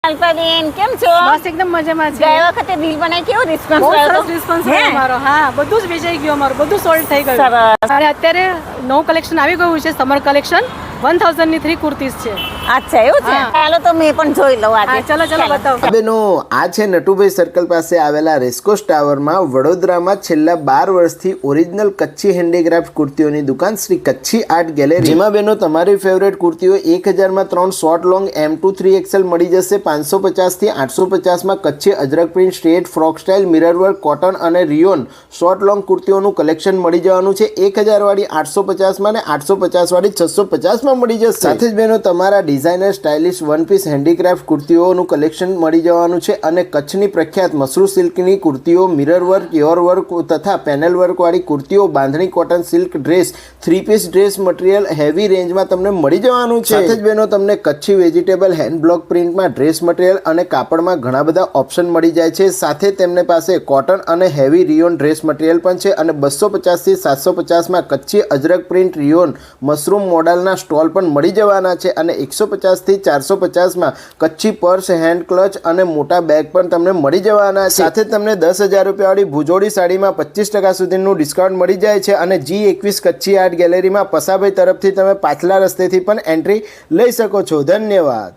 અલ્પાબેન કેમ છો? બસ એકદમ મજામાં છે. ગયા વખતે રીલ બનાવી કેવો રિસ્પોન્સ બહુ મળ્યો? સરસ રિસ્પોન્સ મળ્યો અમારો. હા, બધું જ વેચાઈ ગયું અમારું, બધું સોલ્ડ થઈ ગયું. સરસ. અને અત્યારે નવું કલેક્શન આવી ગયું છે, સમર કલેક્શન. 1000 ની 3 કુર્તીઝ છે. અચ્છા એવું છે. હા. ચાલો તો મેં પણ જોઈ લઉં આજે. હા, ચલો ચલો બતાવો. બેનો, આ છે નટુભાઈ સર્કલ પાસે આવેલા રેસકોર્સ ટાવરમાં વડોદરામાં છેલ્લા 12 વર્ષથી ઓરિજિનલ કચ્છી હેન્ડીક્રાફ્ટ કુર્તીઓની દુકાન શ્રી કચ્છી આર્ટ ગેલેરી. જેમાં બેનો તમારી ફેવરેટ કુર્તીઓ 1000 માં 3 શોર્ટ લોંગ M2 3XL મળી જશે. 550 થી 850 માં Kutchi Ajrakh print straight frock style mirror work cotton અને રિયોન શોર્ટ લોંગ કુર્તીઓનું કલેક્શન મળી જવાનું છે. 1000 વાળી 850 માં અને 850 વાળી 650 માં મળી જશે. સાથે જ બેનો તમારા designer stylish one piece handicraft કુર્તીઓનું કલેક્શન મળી જવાનું છે. અને કચ્છની પ્રખ્યાત મસરૂ સિલ્કની કુર્તીઓ, મિરર વર્ક, યોર વર્ક તથા પેનલ વર્ક વાળી કુર્તીઓ, bandhani cotton silk dress, 3 piece dress material heavy રેન્જમાં તમને મળી જવાનું છે. સાથે જ બેનો તમને કચ્છી વેજીટેબલ હેન્ડ બ્લોક પ્રિન્ટમાં ડ્રેસ મટીરિયલ અને કાપડમાં ઘણા બધા ઓપ્શન મળી જાય છે. સાથે તેમને પાસે કોટન અને હેવી રિયોન ડ્રેસ મટીરિયલ પણ છે. અને 250 થી 750 માં Kutchi Ajrakh print rayon mushroom મોડલના stall પણ મળી જવાના છે. અને 150 થી 450 માં કચ્છી પર્સ, હેન્ડ ક્લચ અને મોટા બેગ પણ તમને મળી જવાના છે. સાથે તમને 10,000 રૂપિયા વાળી ભુજોડી સાડીમાં 25% સુધીનું ડિસ્કાઉન્ટ મળી જાય છે. અને G21 કચ્છી આર્ટ ગેલેરીમાં પસાભાઈ તરફથી તમે પાછલા રસ્તેથી પણ એન્ટ્રી લઈ શકો છો. ધન્યવાદ.